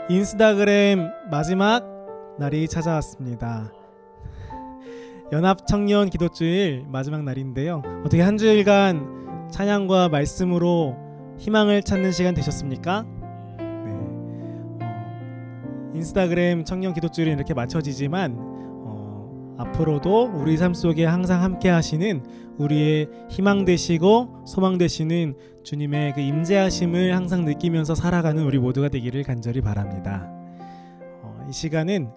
인스타그램 마지막 날이 찾아왔습니다. 연합청년 기도주일 마지막 날인데요. 어떻게 한 주일간 찬양과 말씀으로 희망을 찾는 시간 되셨습니까? 네. 인스타그램 청년 기도주일은 이렇게 맞춰지지만 앞으로도 우리 삶 속에 항상 함께 하시는 우리의 희망 되시고 소망 되시는 주님의 그 임재하심을 항상 느끼면서 살아가는 우리 모두가 되기를 간절히 바랍니다. 이 시간은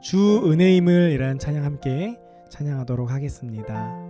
주 은혜임을 이란 찬양 함께 찬양하도록 하겠습니다.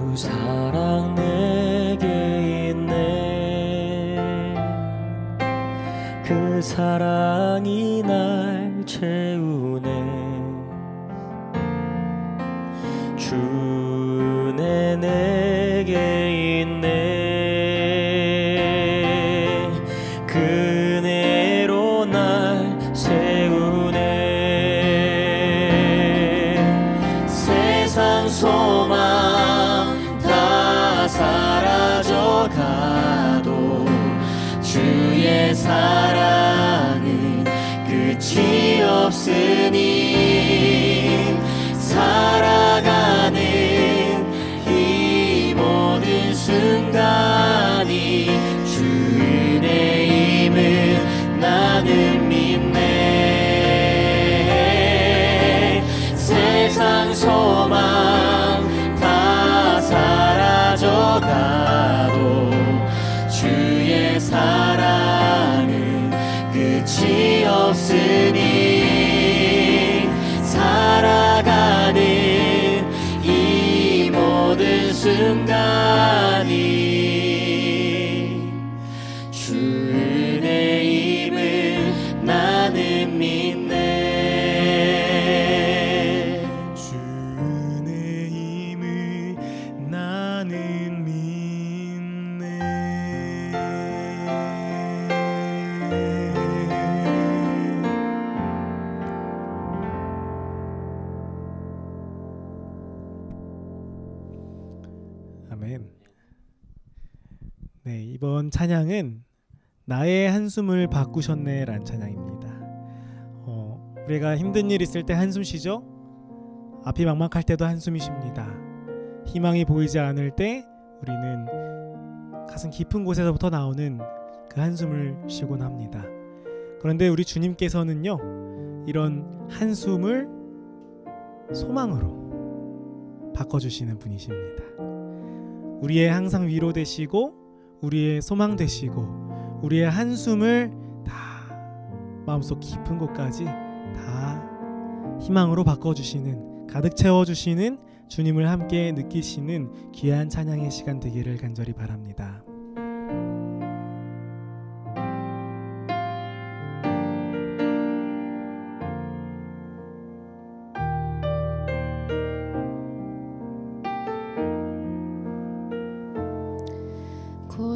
사랑 내게 있네. 그 사랑이 날 채우네. 주 은혜 내게 있네. 그 은혜로 날 세우네. 세상 소망 사라져가도 주의 사랑은 끝이 없으니 살아가는 이 모든 순간이 주 은혜임을 나는 믿네. 세상 소망 다 사라져가도 주의 사랑은 끝이 없으니 살아가는 이 모든 순간이 주 은혜임을 나는 믿네. 아멘. 네, 이번 찬양은 나의 한숨을 바꾸셨네 라는 찬양입니다. 우리가 힘든 일 있을 때 한숨 쉬죠? 앞이 막막할 때도 한숨이 쉽니다. 희망이 보이지 않을 때 우리는 가슴 깊은 곳에서부터 나오는 그 한숨을 쉬곤 합니다. 그런데 우리 주님께서는요, 이런 한숨을 소망으로 바꿔주시는 분이십니다. 우리의 항상 위로 되시고 우리의 소망 되시고 우리의 한숨을 다 마음속 깊은 곳까지 다 희망으로 바꿔주시는, 가득 채워주시는 주님을 함께 느끼시는 귀한 찬양의 시간 되기를 간절히 바랍니다.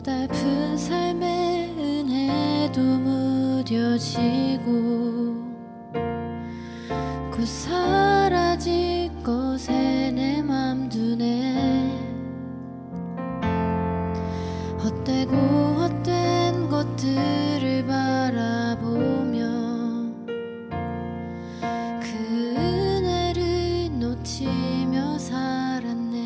고달픈 삶의 은혜도 무뎌지고 곧 사라질 것에 내 맘 두네. 헛되고 헛된 것들을 바라보며 그 은혜를 놓치며 살았네.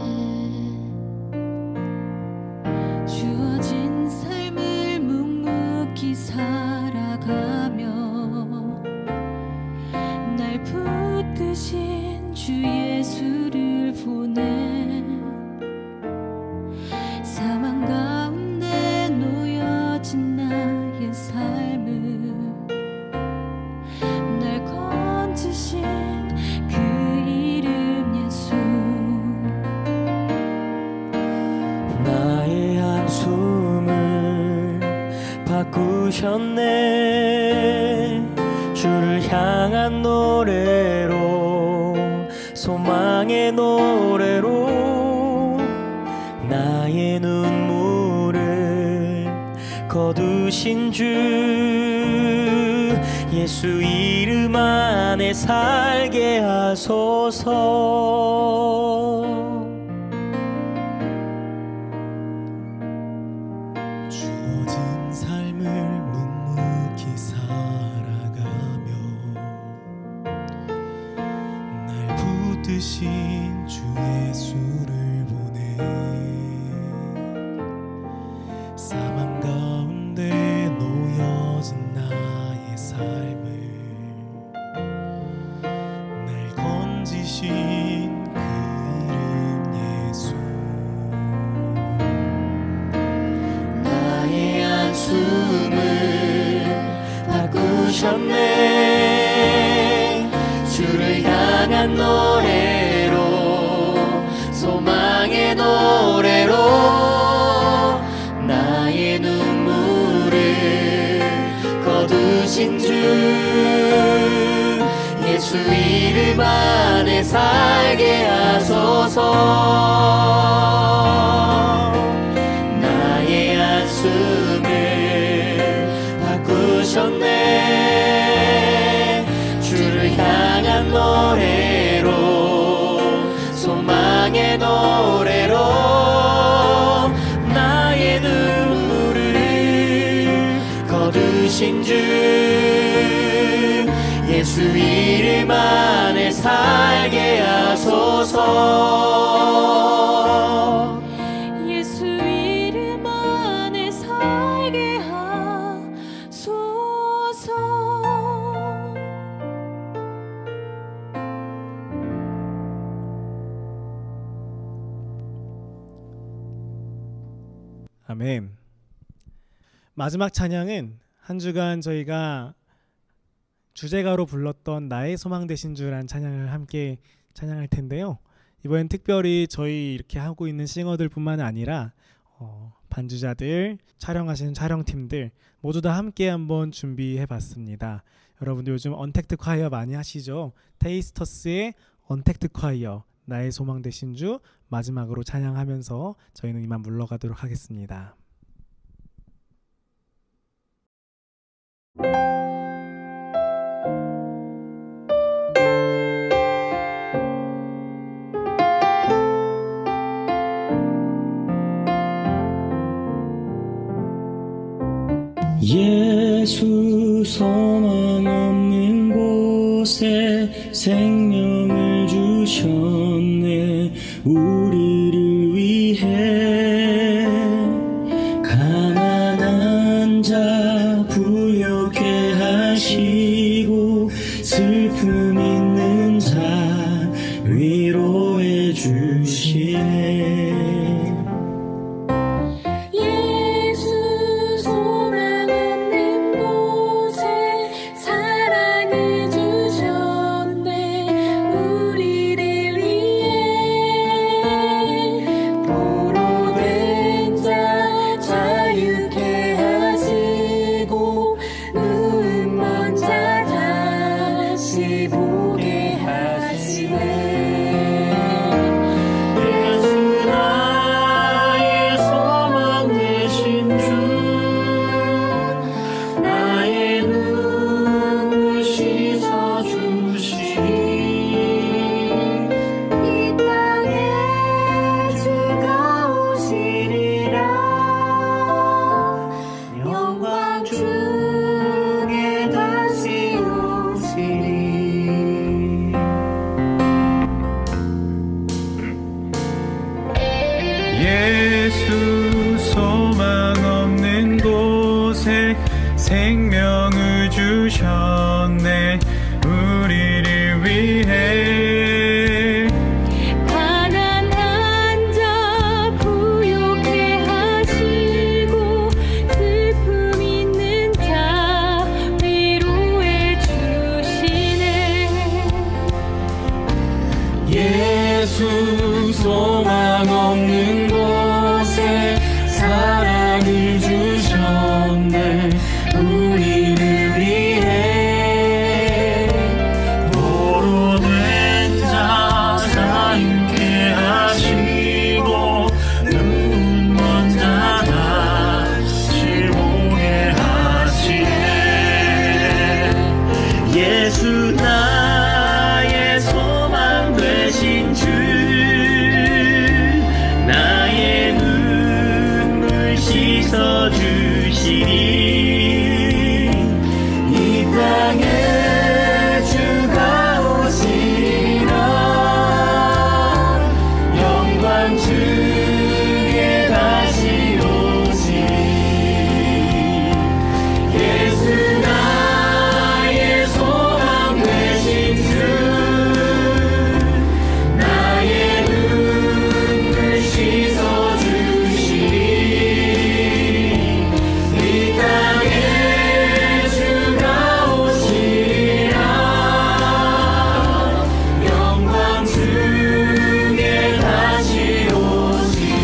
주어진 삶을 묵묵히 살아가며 날 붙드신 주 예수를 보내. 사망 가운데 놓여진 나의 삶을 날 건지신 그 이름 예수. 나의 한숨을 바꾸셨네. 주를 향한 노래로, 소망의 노래로 나의 눈물을 거두신 주 예수 이름 안에 살게 하소서. 주어진 삶을 묵묵히 살아가며 날 붙드신 주 예수를 보내. 사망 가운데 놓여진 나의 삶을 날 건지신 그 이름 예수. 나의 한숨을 바꾸셨네. 주를 향한 노래로, 소망의 노래로 나의 눈물을 거두신 주 예수 이름 안에 살게 하소서. 나의 한숨을 바꾸셨네. 주를 향한 노래로, 소망의 노래로 나의 눈물을 거두신 주 예수 이름 안에 살게 하소서. 예수 이름 안에 살게 하소서. 아멘. 마지막 찬양은 한 주간 저희가 주제가로 불렀던 나의 소망 되신 주란 찬양을 함께 찬양할 텐데요. 이번엔 특별히 저희 이렇게 하고 있는 싱어들 뿐만 아니라 반주자들, 촬영하시는 촬영팀들 모두 다 함께 한번 준비해봤습니다. 여러분들 요즘 언택트 콰이어 많이 하시죠? 테이스터스의 언택트 콰이어, 나의 소망 되신 주 마지막으로 찬양하면서 저희는 이만 물러가도록 하겠습니다. 예수 소망 없는 곳에 생명을 주셨네. 우리를 위해 가난한 자 부욕해 하시고 슬픔 있는 자 위로해 주시네. 보게 하시네. 예수 예수 소망 없는 곳에 생명을 주셨네. 우리를 위해 가난한 자 부욕해 하시고 슬픔 있는 자 위로해 주시네. 예수 소망 없는 곳에 사랑을 주셨네. 우리를 위해 포로된 자 자유케 하시고 눈먼 자 다시 보게 하시네. 예수 나의 소망 되신 주, 나의 눈물 씻어주시리. 이 땅에 주가 오시라. 영광 주게 다시 오시리. 예수 나의 소망 되신 주, 나의 눈물 씻어주시리. 이 땅에 주가 오시라. 영광 주게 다시 오시리.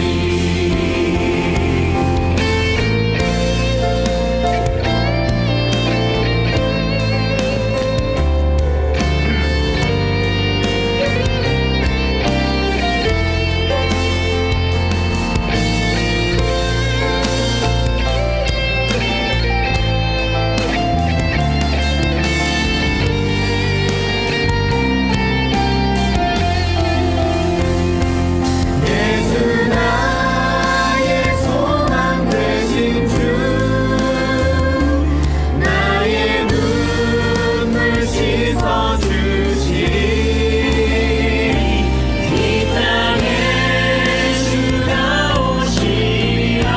예수 나의 소망 되신 주, 나의 눈물 씻어주시리. 이 땅에 주가 오시라.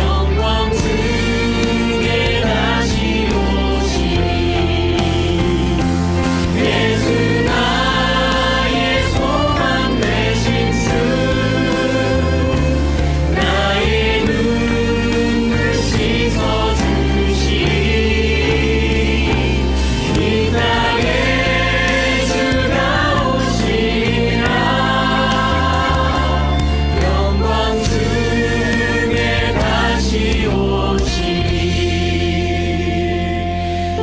영광 주게 다시 오시리. 예수 나의 소망 되신 주, 나의 눈물 씻어주시리. 이 땅에 주가 오시라. 영광 주게 다시 오시리.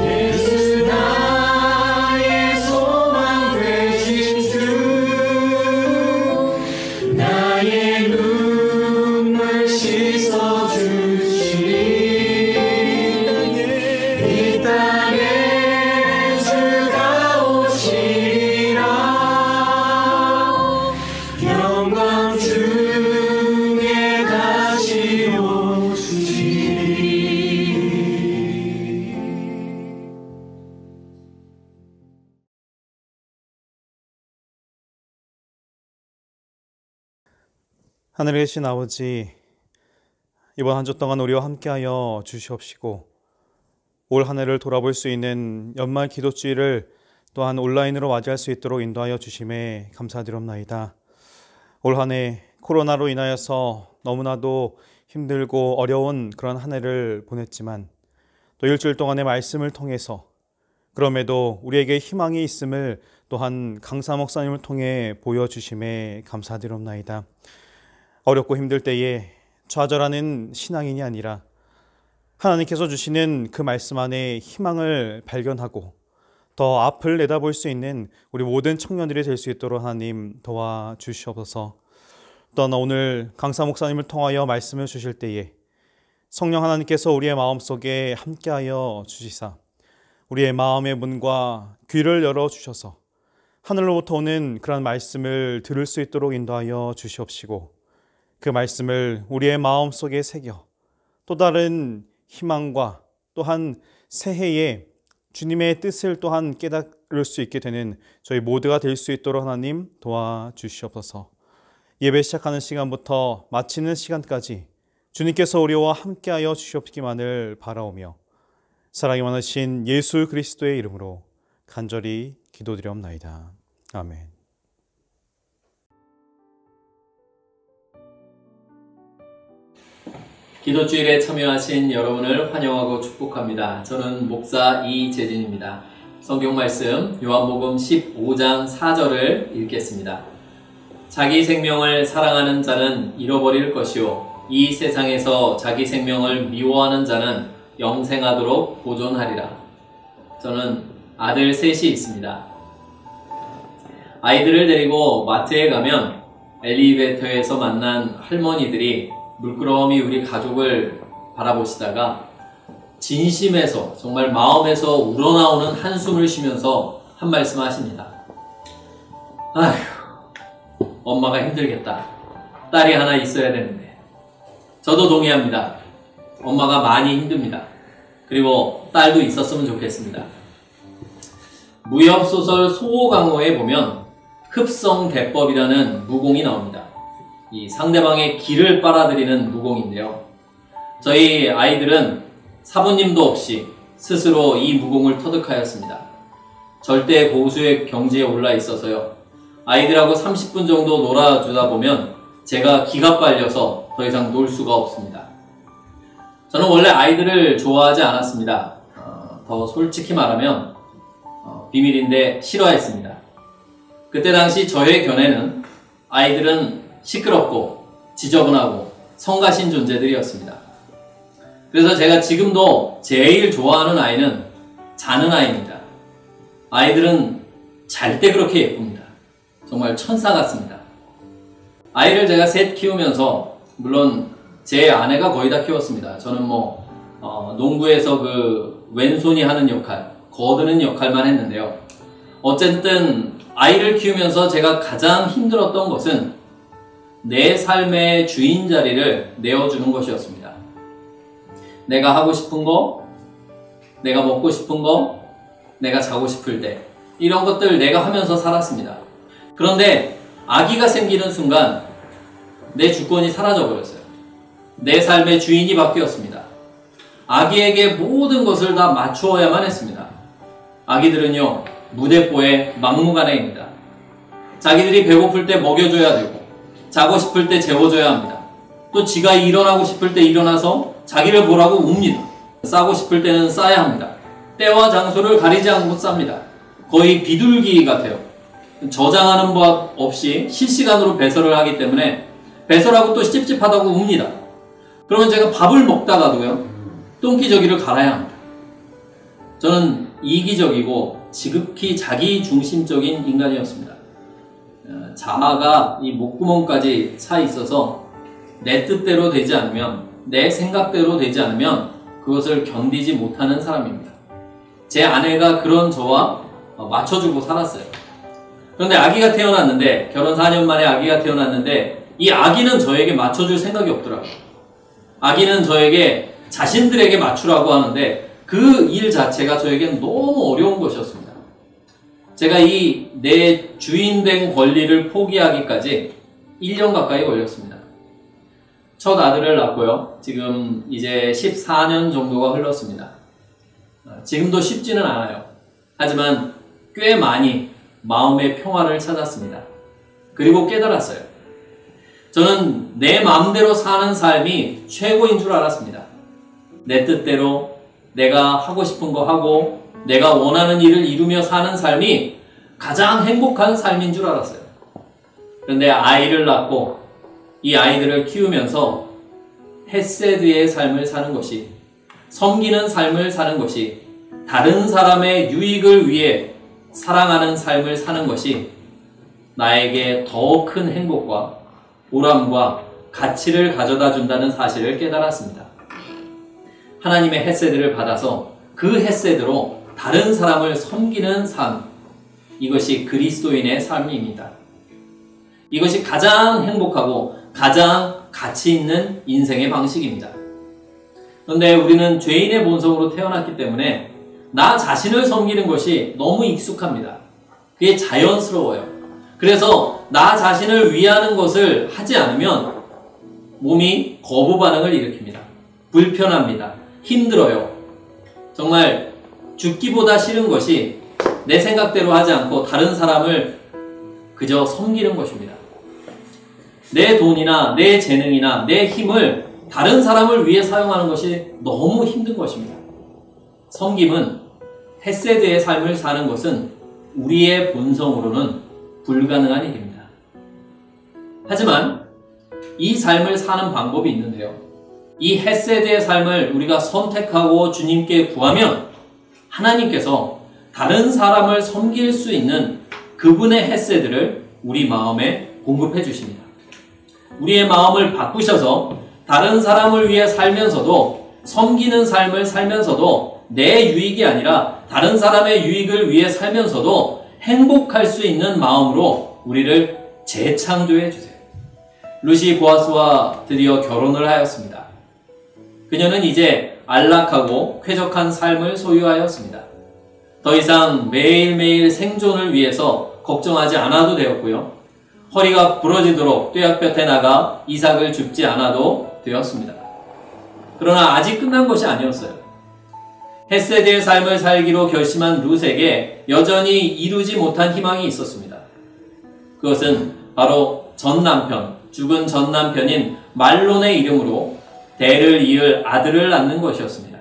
예수 나의 소망 되신 주, 나의 눈물 씻어주시리. 이 땅에 주가 오시라. 영광 주게 다시 오시리. 하늘에 계신 아버지, 이번 한 주 동안 우리와 함께하여 주시옵시고 올 한 해를 돌아볼 수 있는 연말 기도주일을 또한 온라인으로 맞이할 수 있도록 인도하여 주심에 감사드립나이다. 올 한 해 코로나로 인하여서 너무나도 힘들고 어려운 그런 한 해를 보냈지만 또 일주일 동안의 말씀을 통해서 그럼에도 우리에게 희망이 있음을 또한 강사 목사님을 통해 보여주심에 감사드립나이다. 어렵고 힘들 때에 좌절하는 신앙인이 아니라 하나님께서 주시는 그 말씀 안에 희망을 발견하고 더 앞을 내다볼 수 있는 우리 모든 청년들이 될 수 있도록 하나님 도와주시옵소서. 또한 오늘 강사 목사님을 통하여 말씀을 주실 때에 성령 하나님께서 우리의 마음속에 함께하여 주시사 우리의 마음의 문과 귀를 열어주셔서 하늘로부터 오는 그런 말씀을 들을 수 있도록 인도하여 주시옵시고 그 말씀을 우리의 마음속에 새겨 또 다른 희망과 또한 새해에 주님의 뜻을 또한 깨달을 수 있게 되는 저희 모두가 될 수 있도록 하나님 도와주시옵소서. 예배 시작하는 시간부터 마치는 시간까지 주님께서 우리와 함께하여 주시옵기만을 바라오며 사랑이 많으신 예수 그리스도의 이름으로 간절히 기도드리옵나이다. 아멘. 기도주일에 참여하신 여러분을 환영하고 축복합니다. 저는 목사 이재진입니다. 성경 말씀 요한복음 15장 4절을 읽겠습니다. 자기 생명을 사랑하는 자는 잃어버릴 것이요 이 세상에서 자기 생명을 미워하는 자는 영생하도록 보존하리라. 저는 아들 셋이 있습니다. 아이들을 데리고 마트에 가면 엘리베이터에서 만난 할머니들이 물끄러미 우리 가족을 바라보시다가 진심에서 정말 마음에서 우러나오는 한숨을 쉬면서 한 말씀 하십니다. 아휴, 엄마가 힘들겠다. 딸이 하나 있어야 되는데. 저도 동의합니다. 엄마가 많이 힘듭니다. 그리고 딸도 있었으면 좋겠습니다. 무협소설 소호강호에 보면 흡성대법이라는 무공이 나옵니다. 이 상대방의 기를 빨아들이는 무공인데요. 저희 아이들은 사부님도 없이 스스로 이 무공을 터득하였습니다. 절대 고수의 경지에 올라 있어서요. 아이들하고 30분 정도 놀아주다 보면 제가 기가 빨려서 더 이상 놀 수가 없습니다. 저는 원래 아이들을 좋아하지 않았습니다. 더 솔직히 말하면 비밀인데 싫어했습니다. 그때 당시 저의 견해는 아이들은 시끄럽고 지저분하고 성가신 존재들이었습니다. 그래서 제가 지금도 제일 좋아하는 아이는 자는 아이입니다. 아이들은 잘 때 그렇게 예쁩니다. 정말 천사 같습니다. 아이를 제가 셋 키우면서 물론 제 아내가 거의 다 키웠습니다. 저는 농구에서 그 왼손이 하는 역할, 거드는 역할만 했는데요. 어쨌든 아이를 키우면서 제가 가장 힘들었던 것은 내 삶의 주인 자리를 내어주는 것이었습니다. 내가 하고 싶은 거, 내가 먹고 싶은 거, 내가 자고 싶을 때 이런 것들 내가 하면서 살았습니다. 그런데 아기가 생기는 순간 내 주권이 사라져버렸어요. 내 삶의 주인이 바뀌었습니다. 아기에게 모든 것을 다 맞추어야만 했습니다. 아기들은요, 무대뽀의 막무가내입니다. 자기들이 배고플 때 먹여줘야 되고 자고 싶을 때 재워줘야 합니다. 또 지가 일어나고 싶을 때 일어나서 자기를 보라고 웁니다. 싸고 싶을 때는 싸야 합니다. 때와 장소를 가리지 않고 쌉니다. 거의 비둘기 같아요. 저장하는 법 없이 실시간으로 배설을 하기 때문에 배설하고 또 찝찝하다고 웁니다. 그러면 제가 밥을 먹다가도요, 똥기저귀를 갈아야 합니다. 저는 이기적이고 지극히 자기중심적인 인간이었습니다. 자아가 이 목구멍까지 차 있어서 내 뜻대로 되지 않으면, 내 생각대로 되지 않으면 그것을 견디지 못하는 사람입니다. 제 아내가 그런 저와 맞춰주고 살았어요. 그런데 아기가 태어났는데, 결혼 4년 만에 아기가 태어났는데 이 아기는 저에게 맞춰줄 생각이 없더라고요. 아기는 저에게 자신들에게 맞추라고 하는데 그 일 자체가 저에게는 너무 어려운 것이었습니다. 제가 이 내 주인된 권리를 포기하기까지 1년 가까이 걸렸습니다. 첫 아들을 낳고요. 지금 이제 14년 정도가 흘렀습니다. 지금도 쉽지는 않아요. 하지만 꽤 많이 마음의 평화를 찾았습니다. 그리고 깨달았어요. 저는 내 마음대로 사는 삶이 최고인 줄 알았습니다. 내 뜻대로 내가 하고 싶은 거 하고 내가 원하는 일을 이루며 사는 삶이 가장 행복한 삶인 줄 알았어요. 그런데 아이를 낳고 이 아이들을 키우면서 헤세드의 삶을 사는 것이, 섬기는 삶을 사는 것이, 다른 사람의 유익을 위해 사랑하는 삶을 사는 것이 나에게 더 큰 행복과 보람과 가치를 가져다 준다는 사실을 깨달았습니다. 하나님의 헤세드를 받아서 그 헤세드로 다른 사람을 섬기는 삶, 이것이 그리스도인의 삶입니다. 이것이 가장 행복하고 가장 가치 있는 인생의 방식입니다. 그런데 우리는 죄인의 본성으로 태어났기 때문에 나 자신을 섬기는 것이 너무 익숙합니다. 그게 자연스러워요. 그래서 나 자신을 위하는 것을 하지 않으면 몸이 거부 반응을 일으킵니다. 불편합니다. 힘들어요. 정말 죽기보다 싫은 것이 내 생각대로 하지 않고 다른 사람을 그저 섬기는 것입니다. 내 돈이나 내 재능이나 내 힘을 다른 사람을 위해 사용하는 것이 너무 힘든 것입니다. 섬김은 헤세드의 삶을 사는 것은 우리의 본성으로는 불가능한 일입니다. 하지만 이 삶을 사는 방법이 있는데요. 이 헤세드의 삶을 우리가 선택하고 주님께 구하면 하나님께서 다른 사람을 섬길 수 있는 그분의 헤세드를 우리 마음에 공급해 주십니다. 우리의 마음을 바꾸셔서 다른 사람을 위해 살면서도 섬기는 삶을 살면서도 내 유익이 아니라 다른 사람의 유익을 위해 살면서도 행복할 수 있는 마음으로 우리를 재창조해 주세요. 루시 보아스와 드디어 결혼을 하였습니다. 그녀는 이제 안락하고 쾌적한 삶을 소유하였습니다. 더 이상 매일매일 생존을 위해서 걱정하지 않아도 되었고요. 허리가 부러지도록 뙤약볕에 나가 이삭을 줍지 않아도 되었습니다. 그러나 아직 끝난 것이 아니었어요. 헤세드의 삶을 살기로 결심한 룻에게 여전히 이루지 못한 희망이 있었습니다. 그것은 바로 죽은 전 남편인 말론의 이름으로 대를 이을 아들을 낳는 것이었습니다.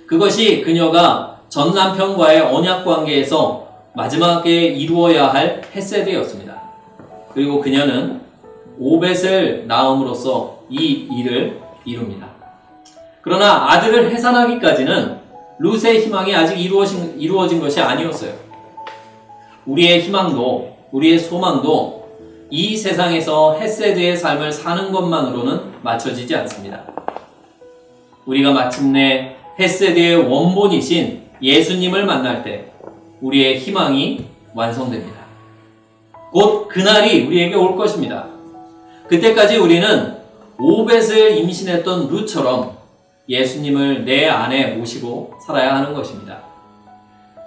그것이 그녀가 전 남편과의 언약 관계에서 마지막에 이루어야 할 헤세드였습니다. 그리고 그녀는 오벳을 낳음으로써 이 일을 이룹니다. 그러나 아들을 해산하기까지는 룻의 희망이 아직 이루어진 것이 아니었어요. 우리의 희망도 우리의 소망도 이 세상에서 헤세드의 삶을 사는 것만으로는 맞춰지지 않습니다. 우리가 마침내 헤세드의 원본이신 예수님을 만날 때 우리의 희망이 완성됩니다. 곧 그날이 우리에게 올 것입니다. 그때까지 우리는 오벳을 임신했던 룻처럼 예수님을 내 안에 모시고 살아야 하는 것입니다.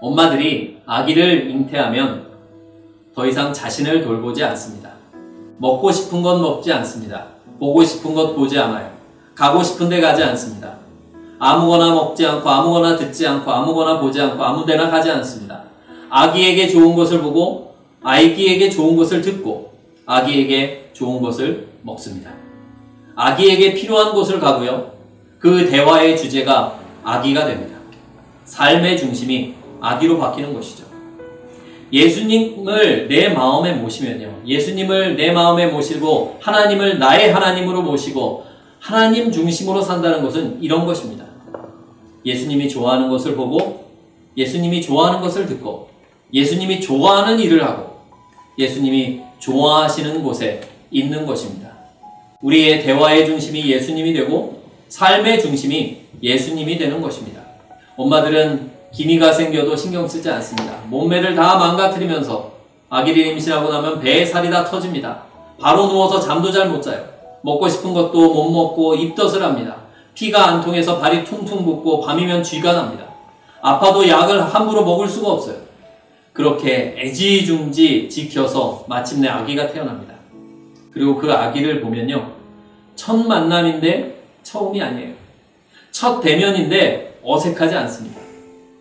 엄마들이 아기를 잉태하면 더 이상 자신을 돌보지 않습니다. 먹고 싶은 것 먹지 않습니다. 보고 싶은 것 보지 않아요. 가고 싶은 데 가지 않습니다. 아무거나 먹지 않고 아무거나 듣지 않고 아무거나 보지 않고 아무 데나 가지 않습니다. 아기에게 좋은 것을 보고 아기에게 좋은 것을 듣고 아기에게 좋은 것을 먹습니다. 아기에게 필요한 곳을 가고요. 그 대화의 주제가 아기가 됩니다. 삶의 중심이 아기로 바뀌는 것이죠. 예수님을 내 마음에 모시면요. 예수님을 내 마음에 모시고 하나님을 나의 하나님으로 모시고 하나님 중심으로 산다는 것은 이런 것입니다. 예수님이 좋아하는 것을 보고 예수님이 좋아하는 것을 듣고 예수님이 좋아하는 일을 하고 예수님이 좋아하시는 곳에 있는 것입니다. 우리의 대화의 중심이 예수님이 되고 삶의 중심이 예수님이 되는 것입니다. 엄마들은 기미가 생겨도 신경 쓰지 않습니다. 몸매를 다 망가뜨리면서 아기를 임신하고 나면 배에 살이 다 터집니다. 바로 누워서 잠도 잘 못 자요. 먹고 싶은 것도 못 먹고 입덧을 합니다. 피가 안 통해서 발이 퉁퉁 붓고 밤이면 쥐가 납니다. 아파도 약을 함부로 먹을 수가 없어요. 그렇게 애지중지 지켜서 마침내 아기가 태어납니다. 그리고 그 아기를 보면요. 첫 만남인데 처음이 아니에요. 첫 대면인데 어색하지 않습니다.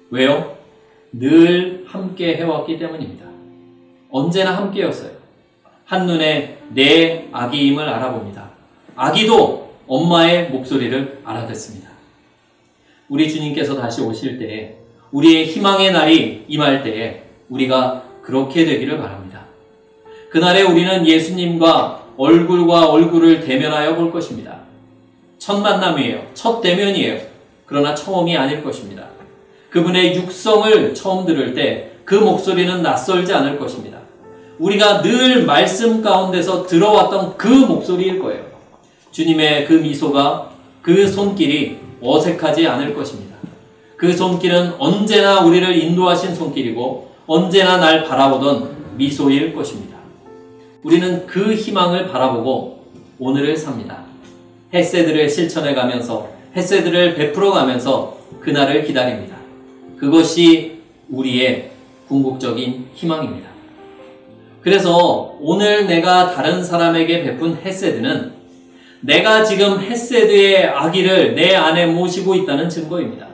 왜요? 늘 함께 해왔기 때문입니다. 언제나 함께였어요. 한눈에 내 아기임을 알아봅니다. 아기도 엄마의 목소리를 알아듣습니다. 우리 주님께서 다시 오실 때에 우리의 희망의 날이 임할 때에 우리가 그렇게 되기를 바랍니다. 그날에 우리는 예수님과 얼굴과 얼굴을 대면하여 볼 것입니다. 첫 만남이에요. 첫 대면이에요. 그러나 처음이 아닐 것입니다. 그분의 육성을 처음 들을 때 그 목소리는 낯설지 않을 것입니다. 우리가 늘 말씀 가운데서 들어왔던 그 목소리일 거예요. 주님의 그 미소가 그 손길이 어색하지 않을 것입니다. 그 손길은 언제나 우리를 인도하신 손길이고 언제나 날 바라보던 미소일 것입니다. 우리는 그 희망을 바라보고 오늘을 삽니다. 헤세드를 실천해 가면서 헤세드를 베풀어 가면서 그날을 기다립니다. 그것이 우리의 궁극적인 희망입니다. 그래서 오늘 내가 다른 사람에게 베푼 헤세드는 내가 지금 헤세드의 아기를 내 안에 모시고 있다는 증거입니다.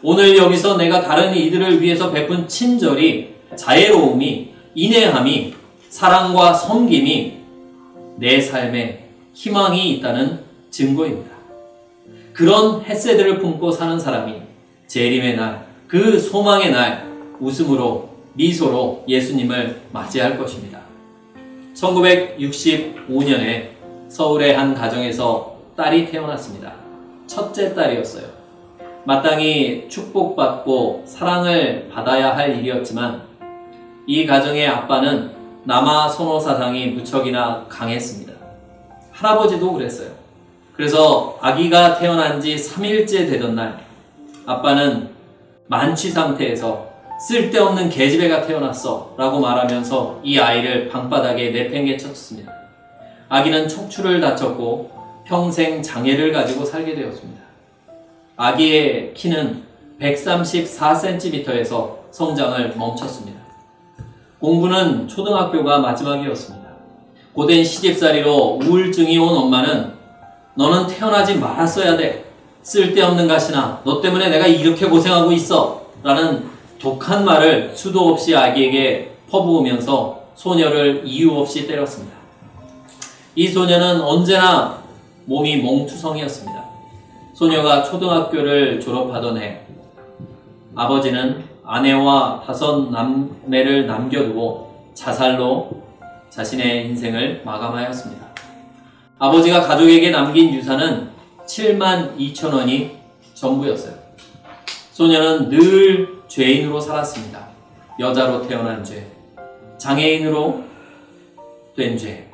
오늘 여기서 내가 다른 이들을 위해서 베푼 친절이, 자애로움이, 인내함이, 사랑과 섬김이 내 삶에 희망이 있다는 증거입니다. 그런 헤세드를 품고 사는 사람이 재림의 날, 그 소망의 날 웃음으로, 미소로 예수님을 맞이할 것입니다. 1965년에 서울의 한 가정에서 딸이 태어났습니다. 첫째 딸이었어요. 마땅히 축복받고 사랑을 받아야 할 일이었지만 이 가정의 아빠는 남아 선호 사상이 무척이나 강했습니다. 할아버지도 그랬어요. 그래서 아기가 태어난 지 3일째 되던 날 아빠는 만취 상태에서 쓸데없는 계집애가 태어났어 라고 말하면서 이 아이를 방바닥에 내팽개쳤습니다. 아기는 척추를 다쳤고 평생 장애를 가지고 살게 되었습니다. 아기의 키는 134cm에서 성장을 멈췄습니다. 공부는 초등학교가 마지막이었습니다. 고된 시집살이로 우울증이 온 엄마는 너는 태어나지 말았어야 돼. 쓸데없는 가시나 너 때문에 내가 이렇게 고생하고 있어. 라는 독한 말을 수도 없이 아기에게 퍼부으면서 소녀를 이유 없이 때렸습니다. 이 소녀는 언제나 몸이 몽투성이었습니다. 소녀가 초등학교를 졸업하던 해 아버지는 아내와 5 남매를 남겨두고 자살로 자신의 인생을 마감하였습니다. 아버지가 가족에게 남긴 유산은 72,000원이 전부였어요. 소녀는 늘 죄인으로 살았습니다. 여자로 태어난 죄, 장애인으로 된 죄,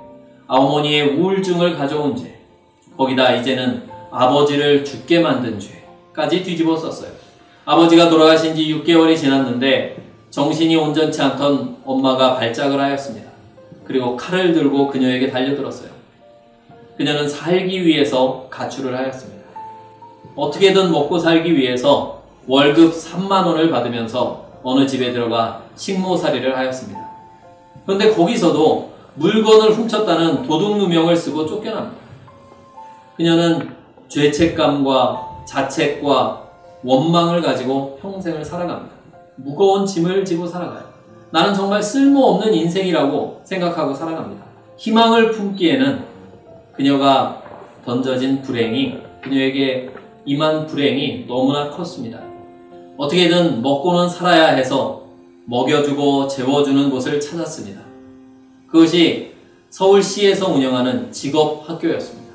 어머니의 우울증을 가져온 죄, 거기다 이제는 아버지를 죽게 만든 죄까지 뒤집어 썼어요. 아버지가 돌아가신 지 6개월이 지났는데 정신이 온전치 않던 엄마가 발작을 하였습니다. 그리고 칼을 들고 그녀에게 달려들었어요. 그녀는 살기 위해서 가출을 하였습니다. 어떻게든 먹고 살기 위해서 월급 3만 원을 받으면서 어느 집에 들어가 식모살이를 하였습니다. 그런데 거기서도 물건을 훔쳤다는 도둑 누명을 쓰고 쫓겨납니다. 그녀는 죄책감과 자책과 원망을 가지고 평생을 살아갑니다. 무거운 짐을 지고 살아가요. 나는 정말 쓸모없는 인생이라고 생각하고 살아갑니다. 희망을 품기에는 그녀가 던져진 불행이, 그녀에게 임한 불행이 너무나 컸습니다. 어떻게든 먹고는 살아야 해서 먹여주고 재워주는 곳을 찾았습니다. 그것이 서울시에서 운영하는 직업학교였습니다.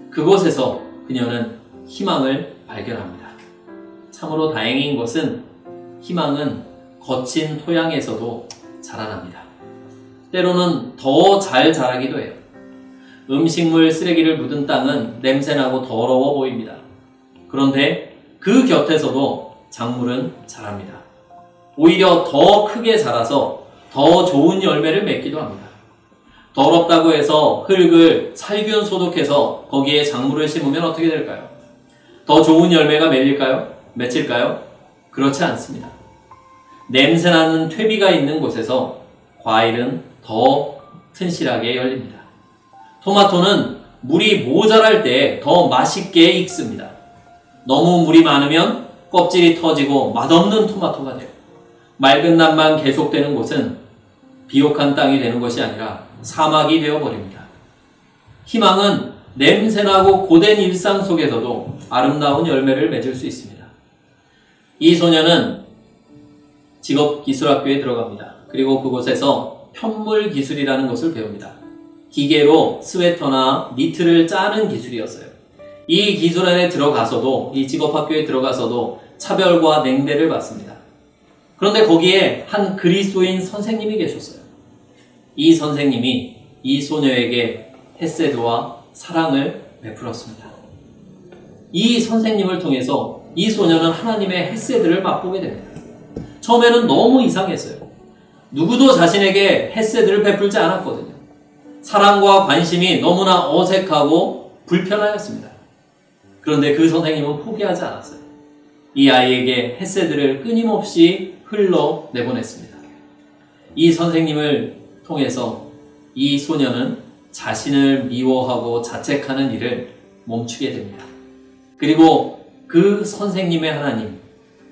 그곳에서 그녀는 희망을 발견합니다. 참으로 다행인 것은 희망은 거친 토양에서도 자라납니다. 때로는 더 잘 자라기도 해요. 음식물 쓰레기를 묻은 땅은 냄새나고 더러워 보입니다. 그런데 그 곁에서도 작물은 자랍니다. 오히려 더 크게 자라서 더 좋은 열매를 맺기도 합니다. 더럽다고 해서 흙을 살균 소독해서 거기에 작물을 심으면 어떻게 될까요? 더 좋은 열매가 맺힐까요? 그렇지 않습니다. 냄새나는 퇴비가 있는 곳에서 과일은 더 튼실하게 열립니다. 토마토는 물이 모자랄 때 더 맛있게 익습니다. 너무 물이 많으면 껍질이 터지고 맛없는 토마토가 돼요. 맑은 날만 계속되는 곳은 비옥한 땅이 되는 것이 아니라 사막이 되어버립니다. 희망은 냄새나고 고된 일상 속에서도 아름다운 열매를 맺을 수 있습니다. 이 소녀는 직업기술학교에 들어갑니다. 그리고 그곳에서 편물기술이라는 것을 배웁니다. 기계로 스웨터나 니트를 짜는 기술이었어요. 이 기술 안에 들어가서도, 이 직업학교에 들어가서도 차별과 냉대를 받습니다. 그런데 거기에 한 그리스도인 선생님이 계셨어요. 이 선생님이 이 소녀에게 헤세드와 사랑을 베풀었습니다. 이 선생님을 통해서 이 소녀는 하나님의 헤세드를 맛보게 됩니다. 처음에는 너무 이상했어요. 누구도 자신에게 헤세드를 베풀지 않았거든요. 사랑과 관심이 너무나 어색하고 불편하였습니다. 그런데 그 선생님은 포기하지 않았어요. 이 아이에게 헤세드를 끊임없이 흘러내보냈습니다. 이 선생님을 통해서 이 소녀는 자신을 미워하고 자책하는 일을 멈추게 됩니다. 그리고 그 선생님의 하나님,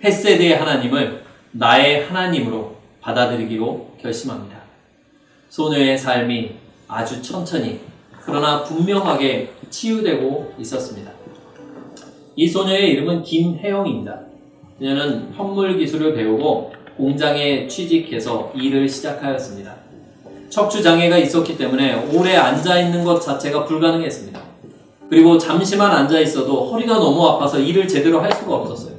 헷세드의 하나님을 나의 하나님으로 받아들이기로 결심합니다. 소녀의 삶이 아주 천천히 그러나 분명하게 치유되고 있었습니다. 이 소녀의 이름은 김혜영입니다. 그녀는 현물 기술을 배우고 공장에 취직해서 일을 시작하였습니다. 척추 장애가 있었기 때문에 오래 앉아있는 것 자체가 불가능했습니다. 그리고 잠시만 앉아있어도 허리가 너무 아파서 일을 제대로 할 수가 없었어요.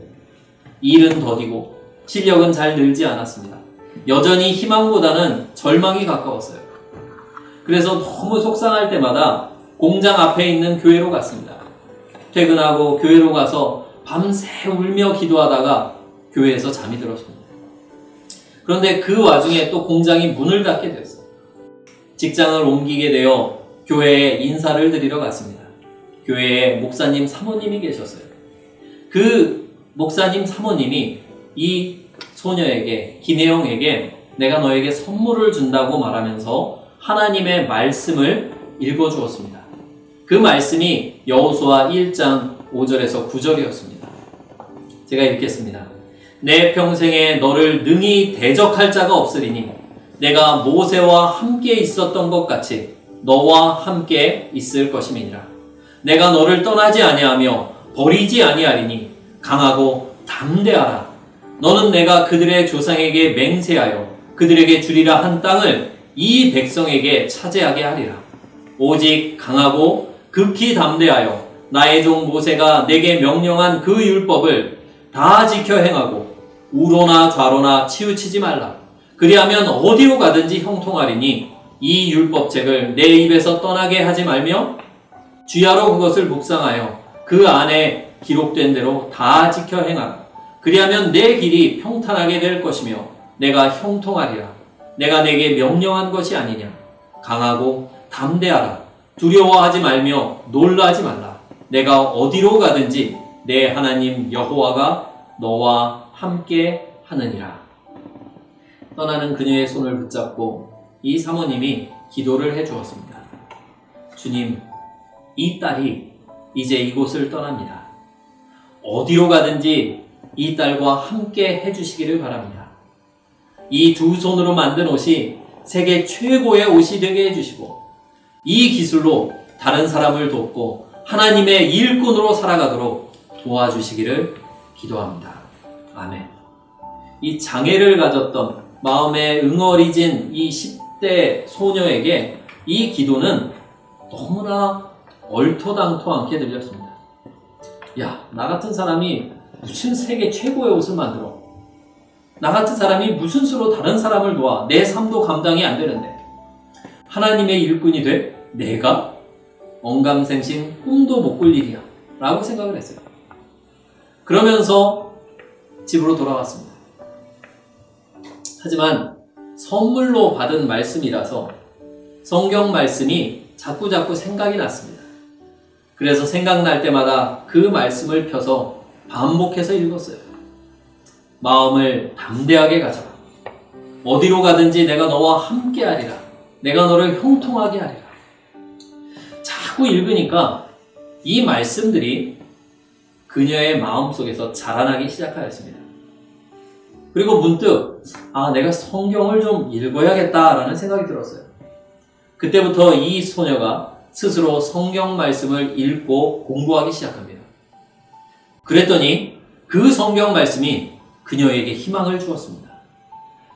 일은 더디고 실력은 잘 늘지 않았습니다. 여전히 희망보다는 절망이 가까웠어요. 그래서 너무 속상할 때마다 공장 앞에 있는 교회로 갔습니다. 퇴근하고 교회로 가서 밤새 울며 기도하다가 교회에서 잠이 들었습니다. 그런데 그 와중에 또 공장이 문을 닫게 되었어요. 직장을 옮기게 되어 교회에 인사를 드리러 갔습니다. 교회에 목사님 사모님이 계셨어요. 그 목사님 사모님이 이 소녀에게, 김혜영에게 내가 너에게 선물을 준다고 말하면서 하나님의 말씀을 읽어주었습니다. 그 말씀이 여호수아 1장 5절에서 9절이었습니다. 제가 읽겠습니다. 내 평생에 너를 능히 대적할 자가 없으리니 내가 모세와 함께 있었던 것 같이 너와 함께 있을 것임이니라. 내가 너를 떠나지 아니하며 버리지 아니하리니 강하고 담대하라. 너는 내가 그들의 조상에게 맹세하여 그들에게 주리라 한 땅을 이 백성에게 차지하게 하리라. 오직 강하고 극히 담대하여 나의 종 모세가 내게 명령한 그 율법을 다 지켜 행하고 우로나 좌로나 치우치지 말라. 그리하면 어디로 가든지 형통하리니 이 율법책을 내 입에서 떠나게 하지 말며 주야로 그것을 묵상하여 그 안에 기록된 대로 다 지켜 행하라. 그리하면 내 길이 평탄하게 될 것이며 내가 형통하리라. 내가 내게 명령한 것이 아니냐. 강하고 담대하라. 두려워하지 말며 놀라지 말라. 내가 어디로 가든지 내 하나님 여호와가 너와 함께 하느니라. 떠나는 그녀의 손을 붙잡고 이 사모님이 기도를 해주었습니다. 주님, 이 딸이 이제 이곳을 떠납니다. 어디로 가든지 이 딸과 함께 해주시기를 바랍니다. 이 두 손으로 만든 옷이 세계 최고의 옷이 되게 해주시고 이 기술로 다른 사람을 돕고 하나님의 일꾼으로 살아가도록 도와주시기를 기도합니다. 아멘. 이 장애를 가졌던 마음에 응어리진 이 10대 소녀에게 이 기도는 너무나 얼토당토 않게 들렸습니다. 야, 나 같은 사람이 무슨 세계 최고의 옷을 만들어? 나 같은 사람이 무슨 수로 다른 사람을 도와? 내 삶도 감당이 안 되는데 하나님의 일꾼이 돼? 내가? 언감생심 꿈도 못 꿀 일이야 라고 생각을 했어요. 그러면서 집으로 돌아왔습니다. 하지만 선물로 받은 말씀이라서 성경 말씀이 자꾸자꾸 생각이 났습니다. 그래서 생각날 때마다 그 말씀을 펴서 반복해서 읽었어요. 마음을 담대하게 가져라. 어디로 가든지 내가 너와 함께 하리라. 내가 너를 형통하게 하리라. 자꾸 읽으니까 이 말씀들이 그녀의 마음속에서 자라나기 시작하였습니다. 그리고 문득 내가 성경을 좀 읽어야겠다라는 생각이 들었어요. 그때부터 이 소녀가 스스로 성경 말씀을 읽고 공부하기 시작합니다. 그랬더니 그 성경 말씀이 그녀에게 희망을 주었습니다.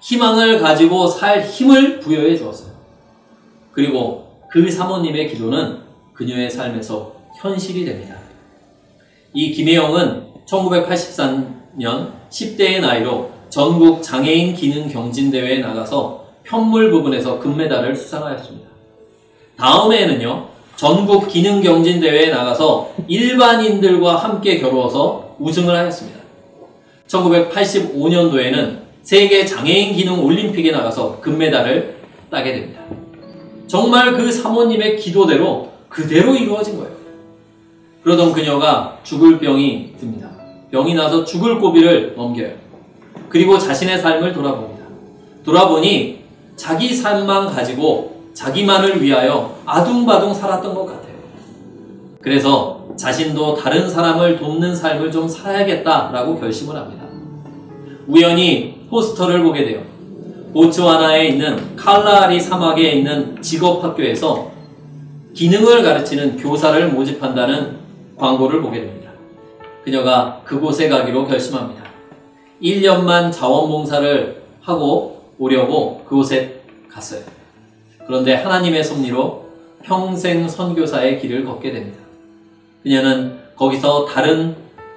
희망을 가지고 살 힘을 부여해 주었어요. 그리고 그 사모님의 기도는 그녀의 삶에서 현실이 됩니다. 이 김혜영은 1983년 10대의 나이로 전국 장애인 기능 경진대회에 나가서 편물 부분에서 금메달을 수상하였습니다. 다음해에는요, 전국 기능 경진대회에 나가서 일반인들과 함께 겨루어서 우승을 하였습니다. 1985년도에는 세계 장애인 기능 올림픽에 나가서 금메달을 따게 됩니다. 정말 그 사모님의 기도대로 그대로 이루어진 거예요. 그러던 그녀가 죽을 병이 듭니다. 병이 나서 죽을 고비를 넘겨요. 그리고 자신의 삶을 돌아봅니다. 돌아보니 자기 삶만 가지고 자기만을 위하여 아둥바둥 살았던 것 같아요. 그래서 자신도 다른 사람을 돕는 삶을 좀 살아야겠다라고 결심을 합니다. 우연히 포스터를 보게 돼요. 보츠와나에 있는 칼라하리 사막에 있는 직업학교에서 기능을 가르치는 교사를 모집한다는 광고를 보게 됩니다. 그녀가 그곳에 가기로 결심합니다. 1년만 자원봉사를 하고 오려고 그곳에 갔어요. 그런데 하나님의 섭리로 평생 선교사의 길을 걷게 됩니다. 그녀는 거기서 다른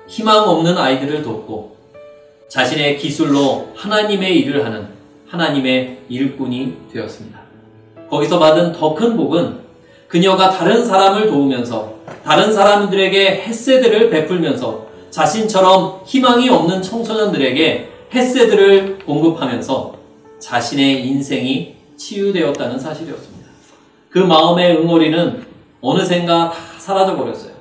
희망 없는 아이들을 돕고 자신의 기술로 하나님의 일을 하는 하나님의 일꾼이 되었습니다. 거기서 받은 더 큰 복은 그녀가 다른 사람을 도우면서 다른 사람들에게 햇새들을 베풀면서 자신처럼 희망이 없는 청소년들에게 햇새들을 공급하면서 자신의 인생이 치유되었다는 사실이었습니다. 그 마음의 응어리는 어느샌가 다 사라져버렸어요.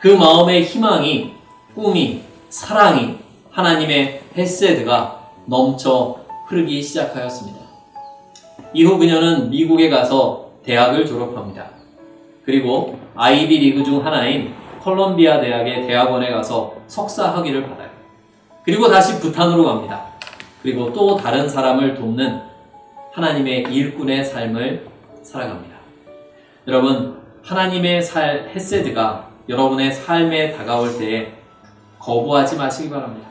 그 마음의 희망이, 꿈이, 사랑이 하나님의 햇새드가 넘쳐 흐르기 시작하였습니다. 이후 그녀는 미국에 가서 대학을 졸업합니다. 그리고 아이비 리그 중 하나인 콜롬비아 대학의 대학원에 가서 석사 학위를 받아요. 그리고 다시 부탄으로 갑니다. 그리고 또 다른 사람을 돕는 하나님의 일꾼의 삶을 살아갑니다. 여러분, 하나님의 햇새드가 여러분의 삶에 다가올 때에 거부하지 마시기 바랍니다.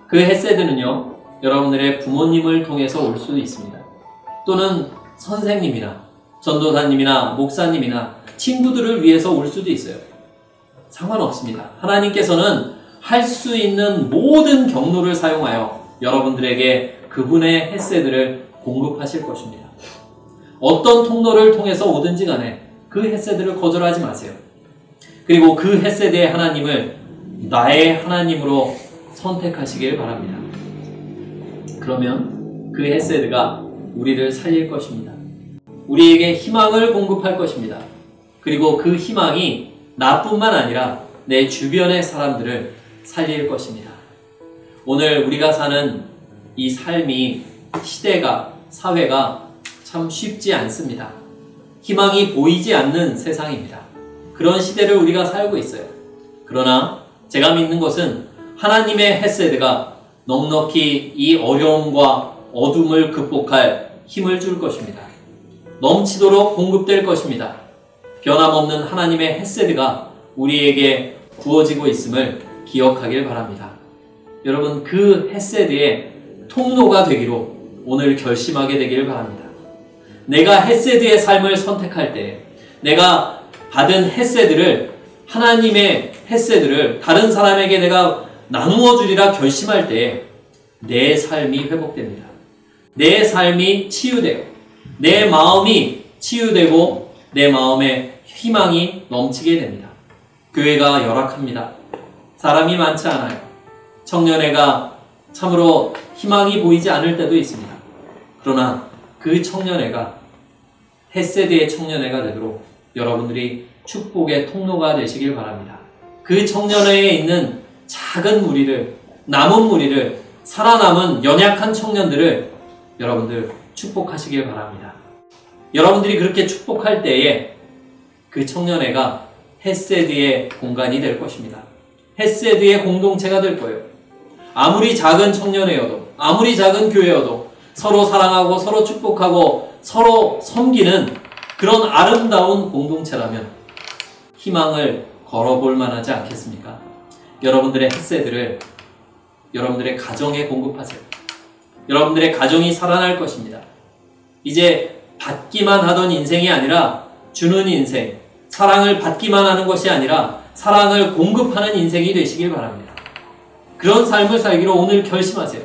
그 햇새드는요, 여러분들의 부모님을 통해서 올 수도 있습니다. 또는 선생님이나 전도사님이나 목사님이나 친구들을 위해서 올 수도 있어요. 상관없습니다. 하나님께서는 할 수 있는 모든 경로를 사용하여 여러분들에게 그분의 햇새들을 공급하실 것입니다. 어떤 통로를 통해서 오든지 간에 그 햇새들을 거절하지 마세요. 그리고 그 햇새들의 하나님을 나의 하나님으로 선택하시길 바랍니다. 그러면 그 햇새드가 우리를 살릴 것입니다. 우리에게 희망을 공급할 것입니다. 그리고 그 희망이 나뿐만 아니라 내 주변의 사람들을 살릴 것입니다. 오늘 우리가 사는 이 삶이, 시대가, 사회가 참 쉽지 않습니다. 희망이 보이지 않는 세상입니다. 그런 시대를 우리가 살고 있어요. 그러나 제가 믿는 것은 하나님의 햇새드가 넉넉히 이 어려움과 어둠을 극복할 힘을 줄 것입니다. 넘치도록 공급될 것입니다. 변함없는 하나님의 햇새드가 우리에게 부어지고 있음을 기억하길 바랍니다. 여러분, 그 햇새드의 통로가 되기로 오늘 결심하게 되기를 바랍니다. 내가 햇새드의 삶을 선택할 때, 내가 받은 햇새들을, 하나님의 햇새들을 다른 사람에게 내가 나누어 주리라 결심할 때 내 삶이 회복됩니다. 내 삶이 치유되고 내 마음이 치유되고 내 마음에 희망이 넘치게 됩니다. 교회가 열악합니다. 사람이 많지 않아요. 청년회가 참으로 희망이 보이지 않을 때도 있습니다. 그러나 그 청년회가 햇새드의 청년회가 되도록 여러분들이 축복의 통로가 되시길 바랍니다. 그 청년회에 있는 작은 무리를, 남은 무리를, 살아남은 연약한 청년들을 여러분들 축복하시길 바랍니다. 여러분들이 그렇게 축복할 때에 그 청년회가 햇새드의 공간이 될 것입니다. 햇새드의 공동체가 될 거예요. 아무리 작은 청년회여도, 아무리 작은 교회여도 서로 사랑하고 서로 축복하고 서로 섬기는 그런 아름다운 공동체라면 희망을 걸어볼 만하지 않겠습니까? 여러분들의 햇새들을 여러분들의 가정에 공급하세요. 여러분들의 가정이 살아날 것입니다. 이제 받기만 하던 인생이 아니라 주는 인생, 사랑을 받기만 하는 것이 아니라 사랑을 공급하는 인생이 되시길 바랍니다. 그런 삶을 살기로 오늘 결심하세요.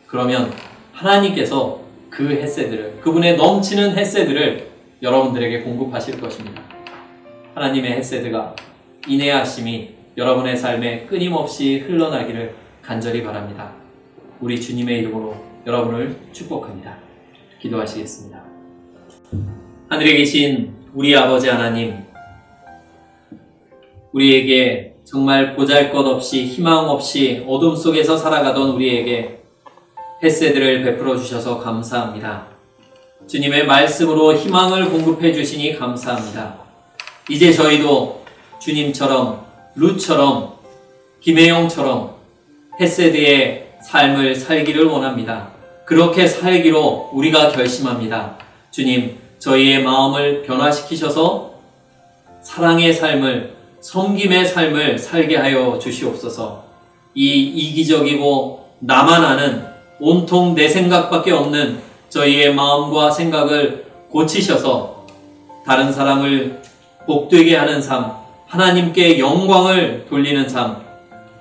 그러면 하나님께서 그 햇새들을, 그분의 넘치는 햇새들을 여러분들에게 공급하실 것입니다. 하나님의 햇새드가 인내하심이 여러분의 삶에 끊임없이 흘러나기를 간절히 바랍니다. 우리 주님의 이름으로 여러분을 축복합니다. 기도하시겠습니다. 하늘에 계신 우리 아버지 하나님, 우리에게 정말 보잘것없이 희망 없이 어둠 속에서 살아가던 우리에게 헤세드를 베풀어 주셔서 감사합니다. 주님의 말씀으로 희망을 공급해 주시니 감사합니다. 이제 저희도 주님처럼, 룻처럼, 김혜영처럼 헤세드의 삶을 살기를 원합니다. 그렇게 살기로 우리가 결심합니다. 주님, 저희의 마음을 변화시키셔서 사랑의 삶을, 섬김의 삶을 살게 하여 주시옵소서. 이 이기적이고 나만 아는 온통 내 생각밖에 없는 저희의 마음과 생각을 고치셔서 다른 사람을 복되게 하는 삶, 하나님께 영광을 돌리는 삶,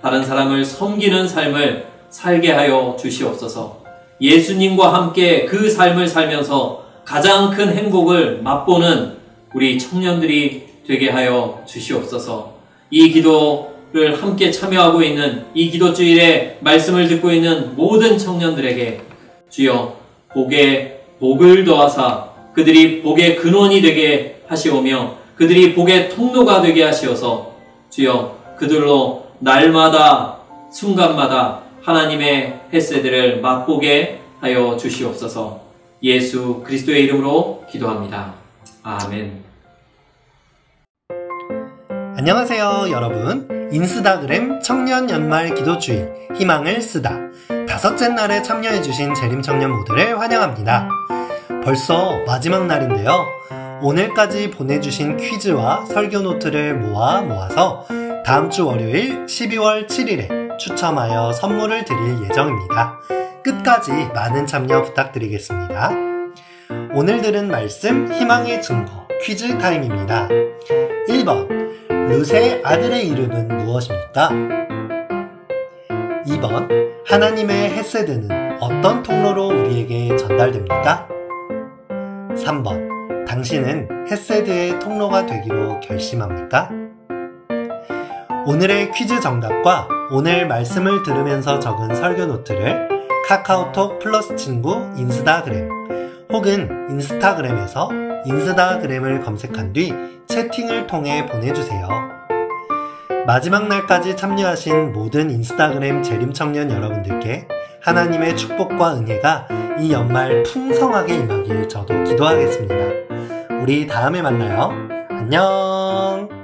다른 사람을 섬기는 삶을 살게 하여 주시옵소서. 예수님과 함께 그 삶을 살면서 가장 큰 행복을 맛보는 우리 청년들이 되게 하여 주시옵소서. 이 기도를 함께 참여하고 있는, 이 기도주일에 말씀을 듣고 있는 모든 청년들에게 주여 복에 복을 더하사 그들이 복의 근원이 되게 하시오며 그들이 복의 통로가 되게 하시어서 주여 그들로 날마다 순간마다 하나님의 헤세드를 맛보게 하여 주시옵소서. 예수 그리스도의 이름으로 기도합니다. 아멘. 안녕하세요 여러분. 인스타그램 청년 연말 기도주일 희망을 쓰다 5째 날에 참여해주신 재림청년 모두를 환영합니다. 벌써 마지막 날인데요. 오늘까지 보내주신 퀴즈와 설교 노트를 모아서 다음주 월요일 12월 7일에 추첨하여 선물을 드릴 예정입니다. 끝까지 많은 참여 부탁드리겠습니다. 오늘 들은 말씀 희망의 증거 퀴즈 타임입니다. 1번 룻의 아들의 이름은 무엇입니까? 2번 하나님의 헤세드는 어떤 통로로 우리에게 전달됩니까? 3번 당신은 헤세드의 통로가 되기로 결심합니까? 오늘의 퀴즈 정답과 오늘 말씀을 들으면서 적은 설교 노트를 카카오톡 플러스 친구 인스타그램 혹은 인스타그램에서 인스타그램을 검색한 뒤 채팅을 통해 보내주세요. 마지막 날까지 참여하신 모든 인스타그램 재림청년 여러분들께 하나님의 축복과 은혜가 이 연말 풍성하게 임하길 저도 기도하겠습니다. 우리 다음에 만나요. 안녕.